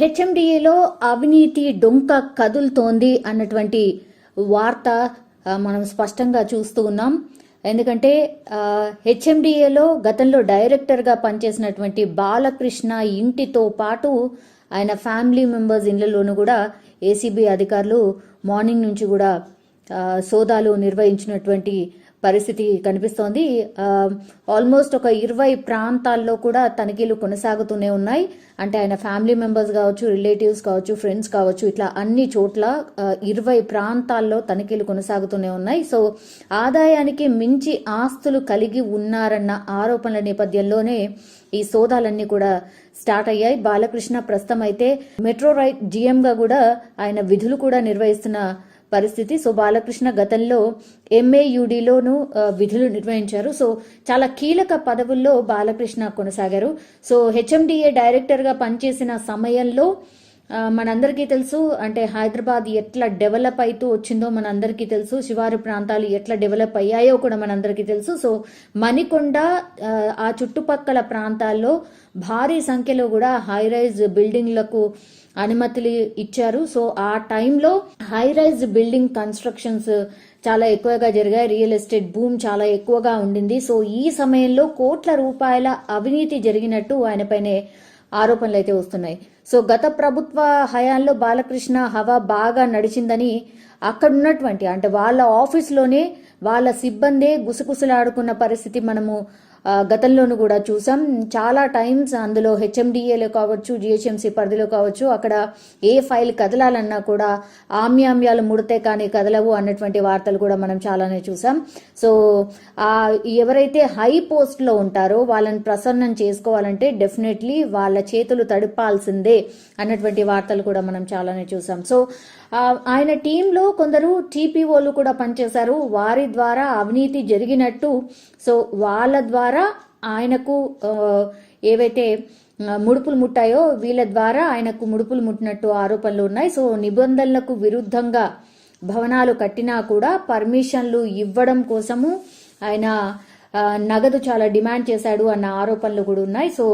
హెచ్ఎండిఏలో అవినీతి డొంక కదులుతోంది అన్నటువంటి వార్త మనం స్పష్టంగా చూస్తూ ఉన్నాం. ఎందుకంటే హెచ్ఎండిఏలో గతంలో డైరెక్టర్గా పనిచేసినటువంటి బాలకృష్ణ ఇంటితో పాటు ఆయన ఫ్యామిలీ మెంబర్స్ ఇళ్లలోనూ కూడా ఏసీబీ అధికారులు మార్నింగ్ నుంచి కూడా సోదాలు నిర్వహించినటువంటి పరిస్థితి కనిపిస్తోంది. ఆల్మోస్ట్ ఒక 20 ప్రాంతాల్లో కూడా తనిఖీలు కొనసాగుతూనే ఉన్నాయి. అంటే ఆయన ఫ్యామిలీ మెంబర్స్ కావచ్చు, రిలేటివ్స్ కావచ్చు, ఫ్రెండ్స్ కావచ్చు, ఇట్లా అన్ని చోట్ల 20 ప్రాంతాల్లో తనిఖీలు కొనసాగుతూనే ఉన్నాయి. సో ఆదాయానికి మించి ఆస్తులు కలిగి ఉన్నారన్న ఆరోపణల నేపథ్యంలోనే ఈ సోదాలన్నీ కూడా స్టార్ట్ అయ్యాయి. బాలకృష్ణ ప్రస్తుతం అయితే మెట్రో రైట్ జీఎంగా కూడా ఆయన విధులు కూడా నిర్వహిస్తున్న పరిస్థితి. సో బాలకృష్ణ గతంలో MAUDలోనూ విధులు నిర్వహించారు. సో చాలా కీలక పదవుల్లో బాలకృష్ణ కొనసాగారు. సో హెచ్ఎండిఏ డైరెక్టర్గా పనిచేసిన సమయంలో మనందరికీ తెలుసు, అంటే హైదరాబాద్ ఎట్లా డెవలప్ అవుతూ వచ్చిందో మనందరికీ తెలుసు, శివారు ప్రాంతాలు ఎట్లా డెవలప్ అయ్యాయో కూడా మనందరికీ తెలుసు. సో మణికొండ ఆ చుట్టుపక్కల ప్రాంతాల్లో భారీ సంఖ్యలో కూడా హై రైజ్ బిల్డింగ్లకు అనుమతులు ఇచ్చారు. సో ఆ టైంలో హై రైజ్ బిల్డింగ్ కన్స్ట్రక్షన్స్ చాలా ఎక్కువగా జరిగాయి. రియల్ ఎస్టేట్ బూమ్ చాలా ఎక్కువగా ఉండింది. సో ఈ సమయంలో కోట్ల రూపాయల అవినీతి జరిగినట్టు ఆయనపైనే ఆరోపణలు అయితే వస్తున్నాయి. సో గత ప్రభుత్వ హయాంలో బాలకృష్ణ హవా బాగా నడిచిందని అక్కడ ఉన్నటువంటి, అంటే వాళ్ళ ఆఫీస్లోనే వాళ్ళ సిబ్బందే గుసగుసలాడుకున్న పరిస్థితి మనము గతంలోనూ కూడా చూసాం. చాలా టైమ్స్ అందులో హెచ్ఎండిఏలో కావచ్చు, జిహెచ్ఎంసీ పరిధిలో కావచ్చు, అక్కడ ఏ ఫైల్ కదలాలన్నా కూడా ఆమ్యామ్యాలు ముడితే కానీ కదలవు అన్నటువంటి వార్తలు కూడా మనం చాలానే చూసాం. సో ఎవరైతే హై పోస్ట్లో ఉంటారో వాళ్ళని ప్రసన్నం చేసుకోవాలంటే డెఫినెట్లీ వాళ్ళ చేతులు తడిపాల్సిందే అన్నటువంటి వార్తలు కూడా మనం చాలానే చూసాం. సో ఆయన టీంలో కొందరు టీపీఓలు కూడా పనిచేశారు. వారి ద్వారా అవినీతి జరిగినట్టు, సో వాళ్ళ ద్వారా ఆయనకు ఏవైతే ముడుపులు ముట్టాయో వీళ్ళ ద్వారా ఆయనకు ముడుపులు ముట్టినట్టు ఆరోపణలు ఉన్నాయి. సో నిబంధనలకు విరుద్ధంగా భవనాలు కట్టినా కూడా పర్మిషన్లు ఇవ్వడం కోసము ఆయన నగదు చాలా డిమాండ్ చేశాడు అన్న ఆరోపణలు కూడా ఉన్నాయి. సో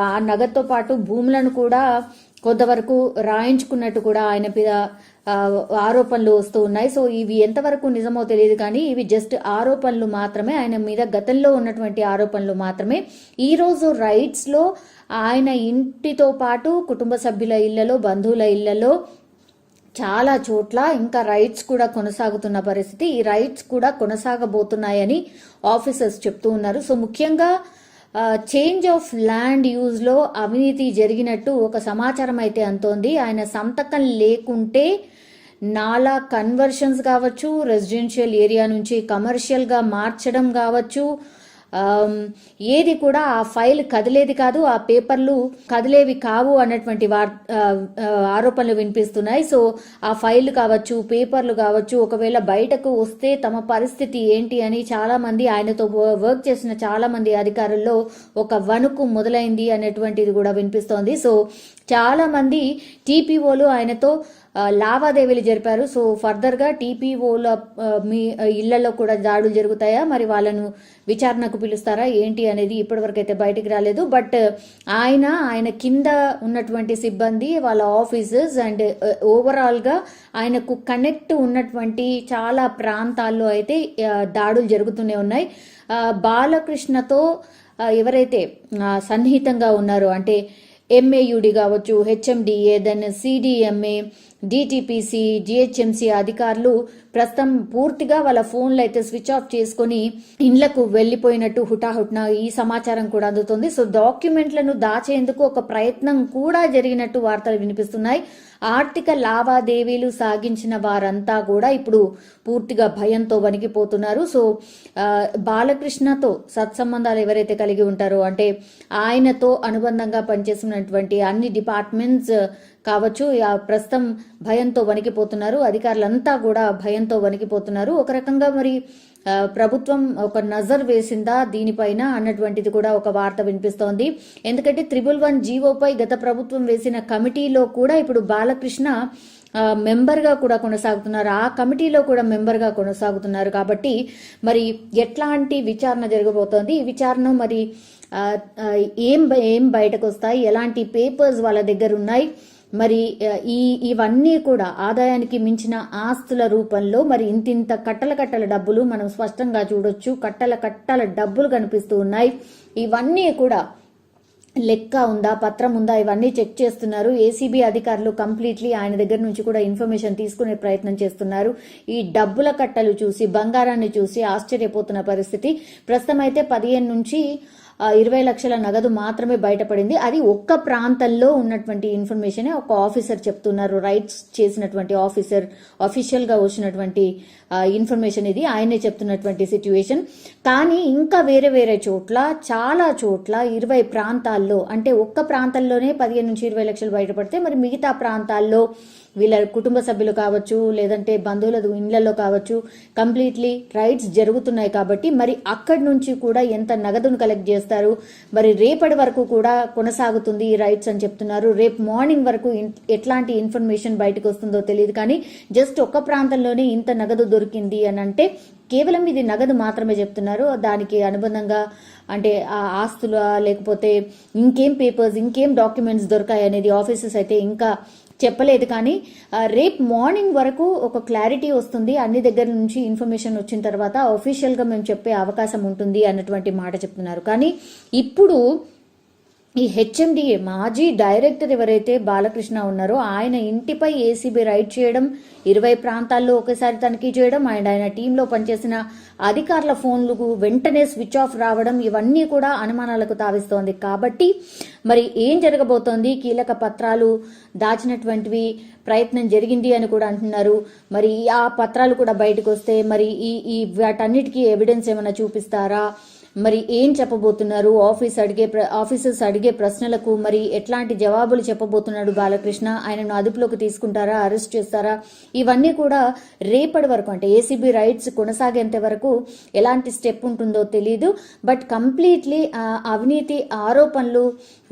ఆ నగదుతో పాటు భూములను కూడా కొంతవరకు రాయించుకున్నట్టు కూడా ఆయన మీద ఆరోపణలు వస్తూ ఉన్నాయి. సో ఇవి ఎంతవరకు నిజమో తెలియదు, కానీ ఇవి జస్ట్ ఆరోపణలు మాత్రమే, ఆయన మీద గతంలో ఉన్నటువంటి ఆరోపణలు మాత్రమే. ఈ రోజు రైట్స్ లో ఆయన ఇంటితో పాటు కుటుంబ సభ్యుల ఇళ్లలో, బంధువుల ఇళ్లలో చాలా చోట్ల ఇంకా రైట్స్ కూడా కొనసాగుతున్న పరిస్థితి. ఈ రైట్స్ కూడా కొనసాగబోతున్నాయని ఆఫీసర్స్ చెప్తూ ఉన్నారు. సో ముఖ్యంగా చేంజ్ ఆఫ్ ల్యాండ్ యూజ్ లో అవినీతి జరిగినట్టు ఒక సమాచారం అయితే అంతోంది. ఆయన సంతకం లేకుంటే నాలా కన్వర్షన్స్ కావచ్చు, రెసిడెన్షియల్ ఏరియా నుంచి కమర్షియల్ గా మార్చడం కావచ్చు, ఏది కూడా ఆ ఫైల్ కదిలేది కాదు, ఆ పేపర్లు కదిలేవి కావు అన్నటువంటి ఆరోపణలు వినిపిస్తున్నాయి. సో ఆ ఫైల్ కావచ్చు, పేపర్లు కావచ్చు, ఒకవేళ బయటకు వస్తే తమ పరిస్థితి ఏంటి అని చాలా మంది, ఆయనతో వర్క్ చేసిన చాలా మంది అధికారుల్లో ఒక వణుకు మొదలైంది అనేటువంటిది కూడా వినిపిస్తోంది. సో చాలా మంది టీపీఓలు ఆయనతో లావాదేవీలు జరిపారు. సో ఫర్దర్ గా టీపీఓల మీ ఇళ్లలో కూడా దాడులు జరుగుతాయా, మరి వాళ్ళను విచారణకు పిలుస్తారా ఏంటి అనేది ఇప్పటివరకు అయితే బయటికి రాలేదు. బట్ ఆయన కింద ఉన్నటువంటి సిబ్బంది, వాళ్ళ ఆఫీసర్స్ అండ్ ఓవరాల్ గా ఆయనకు కనెక్ట్ ఉన్నటువంటి చాలా ప్రాంతాల్లో అయితే దాడులు జరుగుతూనే ఉన్నాయి. బాలకృష్ణతో ఎవరైతే సన్నిహితంగా ఉన్నారో, అంటే MAUD కావచ్చు, HMDA, then CDMA, DTPC, GHMC అధికారులు ప్రస్తుతం పూర్తిగా వాళ్ళ ఫోన్లు అయితే స్విచ్ ఆఫ్ చేసుకుని ఇండ్లకు వెళ్లిపోయినట్టు హుటాహుట్న ఈ సమాచారం కూడా అందుతుంది. సో డాక్యుమెంట్లను దాచేందుకు ఒక ప్రయత్నం కూడా జరిగినట్టు వార్తలు వినిపిస్తున్నాయి. ఆర్థిక లావాదేవీలు సాగించిన వారంతా కూడా ఇప్పుడు పూర్తిగా భయంతో వణికిపోతున్నారు. సో బాలకృష్ణతో సత్సంబంధాలు ఎవరైతే కలిగి ఉంటారో, అంటే ఆయనతో అనుబంధంగా పనిచేస్తున్నటువంటి అన్ని డిపార్ట్మెంట్స్ కావచ్చు, ప్రస్తుతం భయంతో వణికిపోతున్నారు. అధికారులంతా కూడా భయంతో వణికిపోతున్నారు. ఒక రకంగా మరి ప్రభుత్వం ఒక నజర్ వేసిందా దీనిపైన అన్నటువంటిది కూడా ఒక వార్త వినిపిస్తోంది. ఎందుకంటే 111 జీవోపై గత ప్రభుత్వం వేసిన కమిటీలో కూడా ఇప్పుడు బాలకృష్ణ మెంబర్ గా కూడా కొనసాగుతున్నారు, ఆ కమిటీలో కూడా మెంబర్ గా కొనసాగుతున్నారు. కాబట్టి మరి ఎట్లాంటి విచారణ జరగబోతోంది, ఈ విచారణ మరి ఆ, ఆ, ఏం బయటకు వస్తాయి, ఎలాంటి పేపర్స్ వాళ్ళ దగ్గర ఉన్నాయి, మరి ఇవన్నీ కూడా ఆదాయానికి మించిన ఆస్తుల రూపంలో మరి ఇంతింత కట్టల డబ్బులు మనం స్పష్టంగా చూడొచ్చు. కట్టల డబ్బులు కనిపిస్తూ ఉన్నాయి. ఇవన్నీ కూడా లెక్క ఉందా, పత్రం ఉందా, ఇవన్నీ చెక్ చేస్తున్నారు. ఏసీబీ అధికారులు కంప్లీట్లీ ఆయన దగ్గర నుంచి కూడా ఇన్ఫర్మేషన్ తీసుకునే ప్రయత్నం చేస్తున్నారు. ఈ డబ్బుల కట్టలు చూసి, బంగారాన్ని చూసి ఆశ్చర్యపోతున్న పరిస్థితి. ప్రస్తుతం అయితే 15 నుంచి 20 లక్షల నగదు మాత్రమే బయటపడింది. అది ఒక్క ప్రాంతంలో ఉన్నటువంటి ఇన్ఫర్మేషనే ఒక ఆఫీసర్ చెప్తున్నారు. రైట్స్ చేసినటువంటి ఆఫీసర్, అఫీషియల్ గా వచ్చినటువంటి ఇన్ఫర్మేషన్ ఇది, ఆయనే చెప్తున్నటువంటి సిచ్యువేషన్. కానీ ఇంకా వేరే చోట్ల, చాలా చోట్ల 20 ప్రాంతాల్లో, అంటే ఒక్క ప్రాంతంలోనే 15 నుంచి 20 లక్షలు బయటపడితే మరి మిగతా ప్రాంతాల్లో వీళ్ళ కుటుంబ సభ్యులు కావచ్చు, లేదంటే బంధువుల ఇళ్లలో కావచ్చు, కంప్లీట్లీ రైడ్స్ జరుగుతున్నాయి. కాబట్టి మరి అక్కడి నుంచి కూడా ఎంత నగదును కలెక్ట్ చేస్తారు, మరి రేపటి వరకు కూడా కొనసాగుతుంది ఈ రైడ్స్ అని చెప్తున్నారు. రేపు మార్నింగ్ వరకు ఎట్లాంటి ఇన్ఫర్మేషన్ బయటకు వస్తుందో తెలియదు. కానీ జస్ట్ ఒక్క ప్రాంతంలోనే ఇంత నగదు దొరికింది అని అంటే కేవలం ఇది నగదు మాత్రమే చెప్తున్నారు. దానికి అనుబంధంగా అంటే ఆ ఆస్తుల, లేకపోతే ఇంకేం పేపర్స్, ఇంకేం డాక్యుమెంట్స్ దొరికాయి అనేది ఆఫీసర్స్ అయితే ఇంకా చెప్పలేదు. కానీ రేపు మార్నింగ్ వరకు ఒక క్లారిటీ వస్తుంది. అన్ని దగ్గర నుంచి ఇన్ఫర్మేషన్ వచ్చిన తర్వాత అఫీషియల్గా మేము చెప్పే అవకాశం ఉంటుంది అన్నటువంటి మాట చెప్తున్నారు. కానీ ఇప్పుడు ఈ హెచ్ఎండిఏ మాజీ డైరెక్టర్ ఎవరైతే బాలకృష్ణ ఉన్నారో ఆయన ఇంటిపై ఏసీబీ రైడ్ చేయడం, 20 ప్రాంతాల్లో ఒకేసారి తనిఖీ చేయడం, అండ్ ఆయన టీంలో పనిచేసిన అధికారుల ఫోన్లకు వెంటనే స్విచ్ ఆఫ్ రావడం, ఇవన్నీ కూడా అనుమానాలకు తావిస్తోంది. కాబట్టి మరి ఏం జరగబోతోంది, కీలక పత్రాలు దాచినటువంటివి ప్రయత్నం జరిగింది అని కూడా అంటున్నారు. మరి ఆ పత్రాలు కూడా బయటకు వస్తే మరి ఈ వాటన్నిటికీ ఎవిడెన్స్ ఏమైనా చూపిస్తారా, మరి ఏం చెప్పబోతున్నారు, ఆఫీసర్స్ అడిగే ప్రశ్నలకు మరి ఎట్లాంటి జవాబులు చెప్పబోతున్నాడు బాలకృష్ణ, ఆయనను అదుపులోకి తీసుకుంటారా, అరెస్ట్ చేస్తారా, ఇవన్నీ కూడా రేపటి వరకు, అంటే ఏసీబీ రైడ్స్ కొనసాగేంత వరకు ఎలాంటి స్టెప్ ఉంటుందో తెలియదు. బట్ కంప్లీట్లీ అవినీతి ఆరోపణలు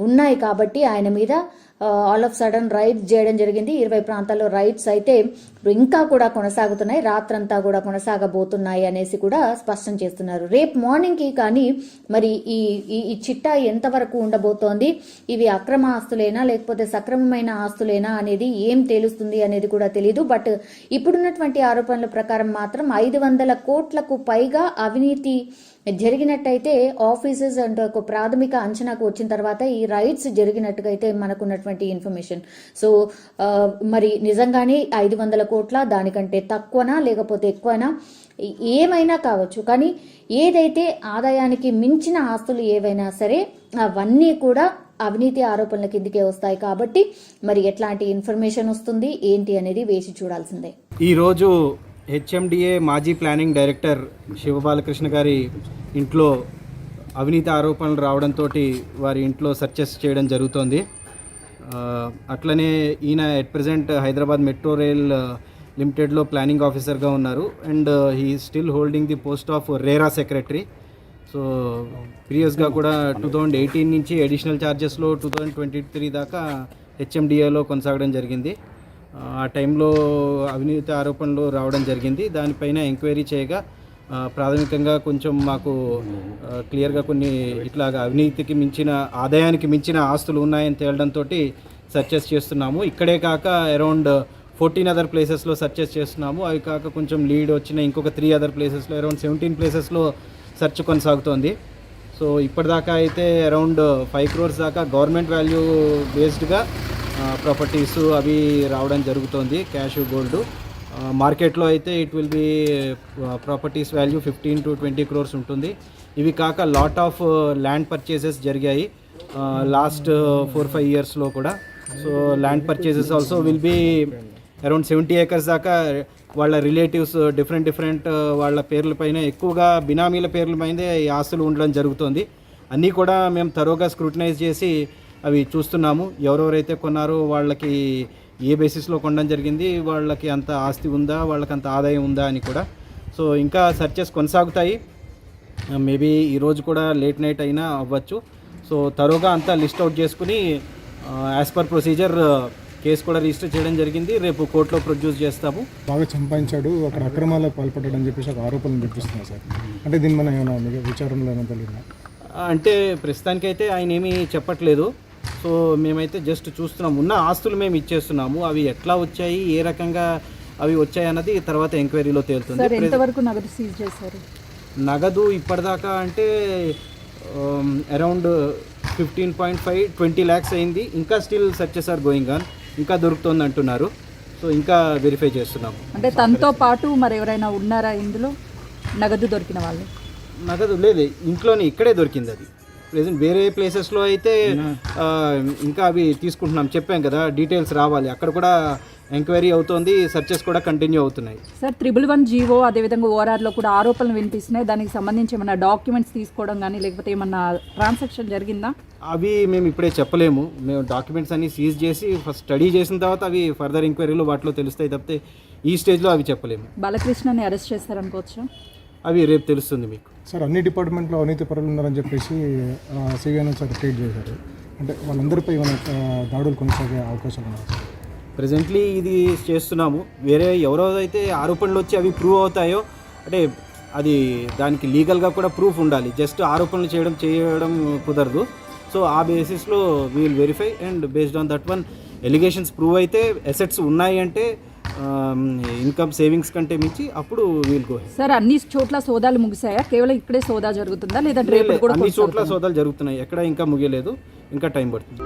ఉన్నాయి కాబట్టి ఆయన మీద ఆల్ ఆఫ్ సడన్ రైడ్స్ చేయడం జరిగింది. 20 ప్రాంతాల్లో రైడ్స్ అయితే ఇంకా కూడా కొనసాగుతున్నాయి, రాత్రంతా కూడా కొనసాగబోతున్నాయి అనేసి కూడా స్పష్టం చేస్తున్నారు. రేపు మార్నింగ్ కి కానీ మరి ఈ చిట్టా ఎంతవరకు ఉండబోతోంది, ఇవి అక్రమ ఆస్తులేనా లేకపోతే సక్రమమైన ఆస్తులేనా అనేది ఏం తేలుస్తుంది అనేది కూడా తెలియదు. బట్ ఇప్పుడున్నటువంటి ఆరోపణల ప్రకారం మాత్రం 500 కోట్లకు పైగా అవినీతి జరిగినట్టయితే ఆఫీసర్స్ అంటే ఒక ప్రాథమిక అంచనాకు వచ్చిన తర్వాత ఈ రైడ్స్ జరిగినట్టుగా అయితే మనకున్నటువంటి ఇన్ఫర్మేషన్. సో మరి నిజంగానే 500 కోట్ల, దానికంటే తక్కువనా లేకపోతే ఎక్కువనా, ఏమైనా కావచ్చు. కానీ ఏదైతే ఆదాయానికి మించిన ఆస్తులు ఏవైనా సరే అవన్నీ కూడా అవినీతి ఆరోపణల కిందకే వస్తాయి. కాబట్టి మరి ఎట్లాంటి ఇన్ఫర్మేషన్ వస్తుంది ఏంటి అనేది వేసి చూడాల్సిందే. ఈరోజు హెచ్ఎండిఏ మాజీ ప్లానింగ్ డైరెక్టర్ శివబాలకృష్ణ గారి ఇంట్లో అవినీతి ఆరోపణలు రావడంతో వారి ఇంట్లో సెర్చెస్ చేయడం జరుగుతోంది. అట్లనే ఈయన at present Hyderabad metro rail లిమిటెడ్లో ప్లానింగ్ ఆఫీసర్గా ఉన్నారు. And he still holding the post of RERA secretary. So ప్రీవియస్గా కూడా 2018 నుంచి అడిషనల్ ఛార్జెస్లో 2023 దాకా హెచ్ఎండిఏలో కొనసాగడం జరిగింది. ఆ టైంలో అవినీతి ఆరోపణలు రావడం జరిగింది. దానిపైన ఎంక్వైరీ చేయగా ప్రాథమికంగా కొంచెం మాకు క్లియర్గా కొన్ని ఇట్లాగా అవినీతికి మించిన, ఆదాయానికి మించిన ఆస్తులు ఉన్నాయని తేలడంతో సర్చెస్ చేస్తున్నాము. ఇక్కడే కాక అరౌండ్ 14 అదర్ ప్లేసెస్లో సర్చెస్ చేస్తున్నాము. అవి కాక కొంచెం లీడ్ వచ్చిన ఇంకొక 3 అదర్ ప్లేసెస్లో అరౌండ్ 17 ప్లేసెస్లో సెర్చ్ కొనసాగుతోంది. సో ఇప్పటిదాకా అయితే అరౌండ్ 5 crores దాకా గవర్నమెంట్ వాల్యూ బేస్డ్గా ప్రాపర్టీస్ అవి రావడం జరుగుతోంది, క్యాష్, గోల్డ్. మార్కెట్లో అయితే it will be properties value 15 to 20 crores ఉంటుంది. ఇవి కాక లాట్ ఆఫ్ ల్యాండ్ పర్చేసెస్ జరిగాయి లాస్ట్ 4-5 yearsలో కూడా. So land purchases also will be around 70 acres దాకా వాళ్ళ రిలేటివ్స్ డిఫరెంట్ వాళ్ళ పేర్ల పైన, ఎక్కువగా బినామీల పేర్ల పైనే ఈ ఆస్తులు ఉండడం జరుగుతుంది. అన్నీ కూడా మేము తరోగా స్క్రూటినైజ్ చేసి అవి చూస్తున్నాము. ఎవరెవరైతే కొన్నారో వాళ్ళకి ఏ బేసిస్లో కొనడం జరిగింది, వాళ్ళకి అంత ఆస్తి ఉందా, వాళ్ళకి అంత ఆదాయం ఉందా అని కూడా. సో ఇంకా సెర్చెస్ కొనసాగుతాయి. మేబీ ఈరోజు కూడా లేట్ నైట్ అయినా అవ్వచ్చు. సో తరోగా అంతా లిస్ట్ అవుట్ చేసుకుని యాజ్ పర్ ప్రొసీజర్ కేసు కూడా రిజిస్టర్ చేయడం జరిగింది. రేపు కోర్టులో ప్రొడ్యూస్ చేస్తాము. బాగా సంపాదించాడు, అక్కడ అక్రమాలకు పాల్పడ్డాడు అని చెప్పేసి ఒక ఆరోపణలు వినిపిస్తున్నాయి సార్. అంటే దీన్ని మనం ఏమైనా విచారణలో ఏమైనా తెలియదు? అంటే ప్రస్తుతానికైతే ఆయన ఏమీ చెప్పట్లేదు. సో మేమైతే జస్ట్ చూస్తున్నాం. ఉన్న ఆస్తులు మేము ఇచ్చేస్తున్నాము. అవి ఎట్లా వచ్చాయి, ఏ రకంగా అవి వచ్చాయి అన్నది తర్వాత ఎంక్వైరీలో తేలుతుంది. సార్ ఎంతవరకు నగదు సీజ్ చేశారు? నగదు ఇప్పటిదాకా అంటే అరౌండ్ 15.5 20 lakhs అయింది. ఇంకా still searches are going on, ఇంకా దొరుకుతుంది అంటున్నారు. సో ఇంకా వెరిఫై చేస్తున్నాము. అంటే తనతో పాటు మరి ఎవరైనా ఉన్నారా ఇందులో నగదు దొరికిన వాళ్ళు? నగదు లేదు, ఇంట్లోనే ఇక్కడే దొరికింది. అది ప్రెసెంట్ వేరే ప్లేసెస్లో అయితే ఇంకా అవి తీసుకుంటున్నాం. చెప్పాం కదా, డీటెయిల్స్ రావాలి. అక్కడ కూడా ఎంక్వైరీ అవుతోంది, సర్చెస్ కూడా కంటిన్యూ అవుతున్నాయి. సార్ 111 జీవో అదేవిధంగా ఓఆర్ఆర్లో కూడా ఆరోపణలు వినిపిస్తున్నాయి. దానికి సంబంధించి ఏమన్నా డాక్యుమెంట్స్ తీసుకోవడం కానీ లేకపోతే ఏమన్నా ట్రాన్సాక్షన్ జరిగిందా? అవి మేము ఇప్పుడే చెప్పలేము. మేము డాక్యుమెంట్స్ అన్ని సీజ్ చేసి ఫస్ట్ స్టడీ చేసిన తర్వాత అవి ఫర్దర్ ఎంక్వైరీలో వాటిలో తెలుస్తాయి తప్పితే ఈ స్టేజ్లో అవి చెప్పలేము. బాలకృష్ణని అరెస్ట్ చేస్తారనుకోవచ్చు? అవి రేపు తెలుస్తుంది మీకు. సార్ అన్ని డిపార్ట్మెంట్లో అవినీతి పరులు ఉన్నారని చెప్పేసి సిబిఐ సార్ ట్వీట్ చేశారు. అంటే వాళ్ళందరిపై ఏమైనా దాడులు కొనసాగే అవకాశాలు ఉన్నాయి? ప్రజెంట్లీ ఇది చేస్తున్నాము. వేరే ఎవరో అయితే ఆరోపణలు వచ్చి అవి ప్రూవ్ అవుతాయో, అంటే అది దానికి లీగల్గా కూడా ప్రూఫ్ ఉండాలి. జస్ట్ ఆరోపణలు చేయడం కుదరదు. సో ఆ బేసిస్లో we'll verify and based on that one allegations prove అయితే, అసెట్స్ ఉన్నాయి అంటే ఇన్కమ్ సేవింగ్స్ కంటే మించి అప్పుడు వీల్ గో. సార్ అన్ని చోట్ల సోదాలు ముగిసాయా? కేవలం ఇక్కడే సోదా జరుగుతుందా లేదా రేపు కూడా అన్ని చోట్ల సోదాలు జరుగుతున్నాయి. ఎక్కడ ఇంకా ముగియలేదు, ఇంకా టైం పడుతుంది.